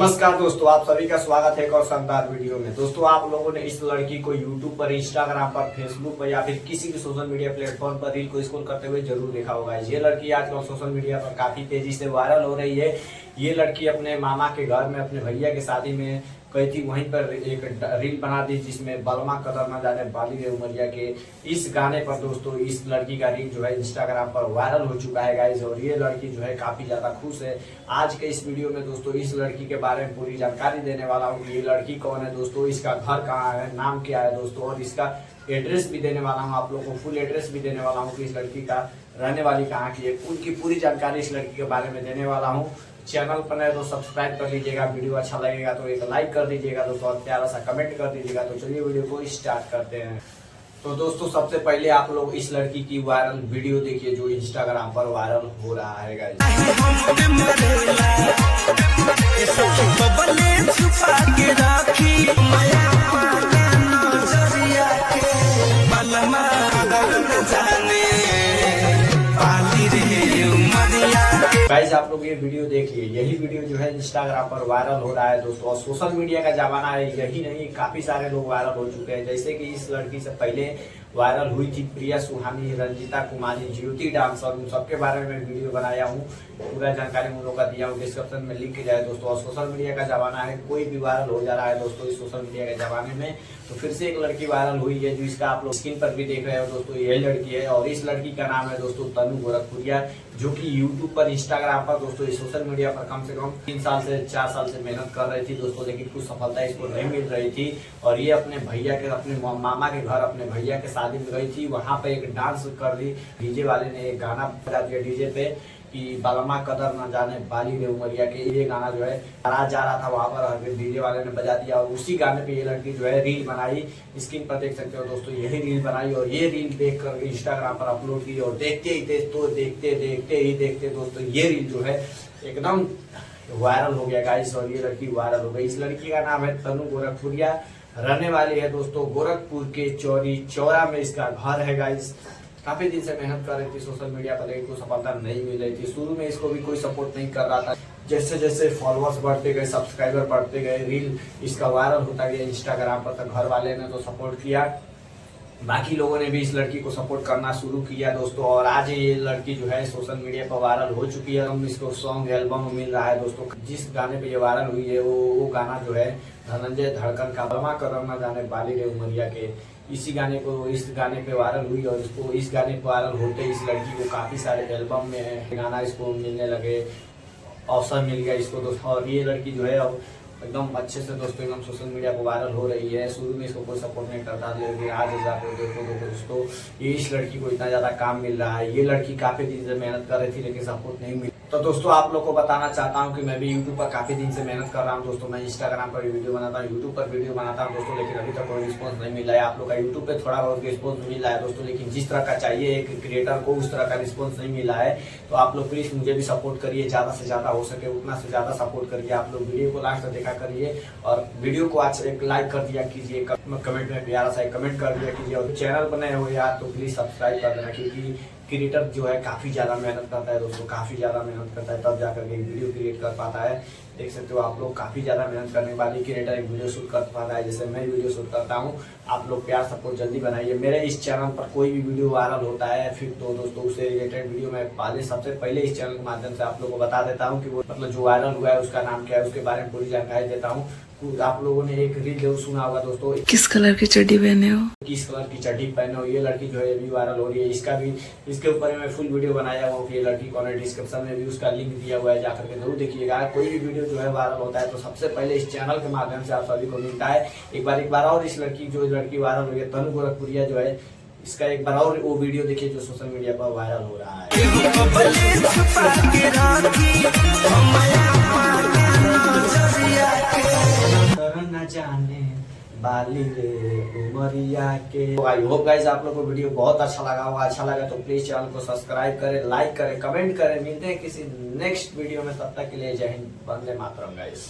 नमस्कार दोस्तों, आप सभी का स्वागत है एक और शानदार वीडियो में। दोस्तों, आप लोगों ने इस लड़की को यूट्यूब पर, इंस्टाग्राम पर, फेसबुक पर या फिर किसी भी सोशल मीडिया प्लेटफॉर्म पर रील को स्क्रॉल करते हुए जरूर देखा होगा। ये लड़की आजकल सोशल मीडिया पर काफी तेजी से वायरल हो रही है। ये लड़की अपने मामा के घर में अपने भैया की शादी में गई थी, वहीं पर एक रील बना दी जिसमें बलमा कदर न जाने बाली रे उमरिया के इस गाने पर दोस्तों इस लड़की का रील जो है इंस्टाग्राम पर वायरल हो चुका है गाइस। और ये लड़की जो है काफी ज्यादा खुश है। आज के इस वीडियो में दोस्तों इस लड़की के बारे में पूरी जानकारी देने वाला हूँ कि ये लड़की कौन है दोस्तों, इसका घर कहाँ है, नाम क्या है दोस्तों, और इसका एड्रेस भी देने वाला हूँ। आप लोगों को फुल एड्रेस भी देने वाला हूँ कि इस लड़की का रहने वाली कहाँ की है। उनकी पूरी जानकारी इस लड़की के बारे में देने वाला हूँ। चैनल पर नए तो सब्सक्राइब कर लीजिएगा, वीडियो अच्छा लगेगा तो एक लाइक कर दीजिएगा दोस्तों, और प्यारा सा कमेंट कर दीजिएगा। तो चलिए वीडियो को स्टार्ट करते हैं। तो दोस्तों, सबसे पहले आप लोग इस लड़की की वायरल वीडियो देखिए जो इंस्टाग्राम पर वायरल हो रहा है गाइस। गाइस, आप लोग ये वीडियो देखिए। यही वीडियो जो है इंस्टाग्राम पर वायरल हो रहा है दोस्तों, और सोशल मीडिया का जमाना है। यही नहीं, काफी सारे लोग वायरल हो चुके हैं। जैसे कि इस लड़की से पहले वायरल हुई थी प्रिया सुहानी, रंजिता कुमारी, ज्योति डांसर, उन सबके बारे में वीडियो बनाया हूँ। पूरा जानकारी उन लोगों का दिया हूँ, डिस्क्रिप्शन में लिंक जाए दोस्तों। और सोशल मीडिया का जमाना है, कोई भी वायरल हो जा रहा है दोस्तों इस सोशल मीडिया के जमाने में। तो फिर से एक लड़की वायरल हुई है जो इसका आप लोग स्क्रीन पर भी देख रहे हो दोस्तों, यही लड़की है। और इस लड़की का नाम है दोस्तों तनु गोरखपुरिया, जो कि यूट्यूब पर, इंस्टाग्राम पर दोस्तों इस सोशल मीडिया पर कम से कम 3 साल से 4 साल से मेहनत कर रही थी दोस्तों, लेकिन कुछ सफलता इसको नहीं मिल रही थी। और ये अपने भैया के, अपने मामा के घर, अपने भैया के शादी में गई थी। वहां पे एक डांस कर दी, डीजे वाले ने एक गाना बजा दिया डीजे पे कि बलमा कदर न जाने बाली रे उमरिया के। ये गाना जो है बारात जा रहा था, वहां पर डीजे वाले ने बजा दिया। और उसी गाने पे ये लड़की जो है रील बनाई, स्क्रीन पर देख सकते हो दोस्तों, यही रील बनाई। और ये रील देख कर इंस्टाग्राम पर अपलोड की, और देखते ही दोस्तों ये रील जो है एकदम वायरल हो गया गाइस। और ये लड़की वायरल हो गई। इस लड़की का नाम है तनु गोरखपुरिया, रहने वाली है दोस्तों गोरखपुर के चौरी चौरा में इसका घर है गाइस। काफी दिन से मेहनत कर रही थी सोशल मीडिया पर, लेकिन कोई सफलता नहीं मिल रही थी। शुरू में इसको भी कोई सपोर्ट नहीं कर रहा था। जैसे जैसे फॉलोअर्स बढ़ते गए, सब्सक्राइबर बढ़ते गए, रील इसका वायरल होता गया इंस्टाग्राम पर, तो घर वाले ने तो सपोर्ट किया, बाकी लोगों ने भी इस लड़की को सपोर्ट करना शुरू किया दोस्तों। और आज ये लड़की जो है सोशल मीडिया पर वायरल हो चुकी है। हम इसको सॉन्ग एल्बम मिल रहा है दोस्तों। जिस गाने पे ये वायरल हुई है वो गाना जो है धनंजय धड़कन का बलमा कदर न जाने बाली रे उमरिया के, इसी गाने को, इस गाने पे वायरल हुई। और इसको, इस गाने पे वायरल होते इस लड़की को काफी सारे एल्बम में गाना इसको मिलने लगे, अवसर मिल गया इसको दोस्तों। और ये लड़की जो है अब एकदम अच्छे से दोस्तों एकदम सोशल मीडिया पर वायरल हो रही है। शुरू में इसको कोई सपोर्ट नहीं करता था, लेकिन आज जाकर देखो दोस्तों ये इस लड़की को इतना ज्यादा काम मिल रहा है। ये लड़की काफी दिन से मेहनत कर रही थी लेकिन सपोर्ट नहीं मिला। तो दोस्तों, आप लोग को बताना चाहता हूं कि मैं भी यूट्यूब पर काफी दिन से मेहनत कर रहा हूं दोस्तों। मैं इंस्टाग्राम पर वीडियो बनाता हूं, यूट्यूब पर वीडियो बनाता हूं दोस्तों, लेकिन अभी तक कोई रिस्पॉन्स नहीं मिला है। आप लोग का यूट्यूब पे थोड़ा बहुत रिस्पॉन्स मिल रहा है दोस्तों, लेकिन जिस तरह का चाहिए एक क्रिएटर को उस तरह का रिस्पॉन्स नहीं मिला है। तो आप लोग प्लीज मुझे भी सपोर्ट करिए, ज्यादा से ज्यादा हो सके उतना से ज्यादा सपोर्ट करिए। आप लोग वीडियो को लास्ट तक देखा करिए, और वीडियो को आज एक लाइक कर दिया कीजिए, कमेंट में प्यारा सा एक कमेंट कर दिया कीजिए। और चैनल पर नए हो यार तो प्लीज सब्सक्राइब कर देना, क्योंकि क्रिएटर जो है काफी ज्यादा मेहनत करता है दोस्तों, काफी ज्यादा मेहनत करता है तब जाकर के वीडियो क्रिएट कर पाता है। देख सकते हो आप लोग, काफी ज्यादा मेहनत करने वाली क्रिएटर एक वीडियो शूट कर पाता है, जैसे मैं वीडियो शूट करता हूँ। आप लोग प्यार सपोर्ट जल्दी बनाइए। मेरे इस चैनल पर कोई भी वीडियो वायरल होता है फिर तो दोस्तों उससे रिलेटेड वीडियो मैं सबसे पहले इस चैनल के माध्यम से आप लोगों को बता देता हूँ कि वो मतलब जो वायरल हुआ है उसका नाम क्या है, उसके बारे में पूरी जानकारी देता हूँ। आप लोगों ने एक रील जरूर सुना होगा दोस्तों, किस कलर की चड्डी पहने हो, किस कलर की चड्डी पहने हो। ये लड़की जो है अभी वायरल हो रही है। इसका भी, इसके ऊपर मैं फुल वीडियो बनाया हुआ कि ये लड़की कौन है। डिस्क्रिप्शन में भी उसका लिंक दिया हुआ है, जाकर के जरूर देखिएगा। कोई भी वीडियो जो है वायरल होता है तो सबसे पहले इस चैनल के माध्यम से आप सभी को मिलता है। एक बार और इस लड़की जो लड़की वायरल हुई है तनु गोरखपुरिया जो है, इसका एक बार और वो वीडियो देखिए जो सोशल मीडिया पर वायरल हो रहा है। न जाने बाली रे उमरिया के। आई होप गाइस आप लोगों को वीडियो बहुत अच्छा लगा होगा। अच्छा लगा तो प्लीज चैनल को सब्सक्राइब करें, लाइक करें, कमेंट करें। मिलते हैं किसी नेक्स्ट वीडियो में, तब तक के लिए जय हिंद, वंदे मातरम गाइस।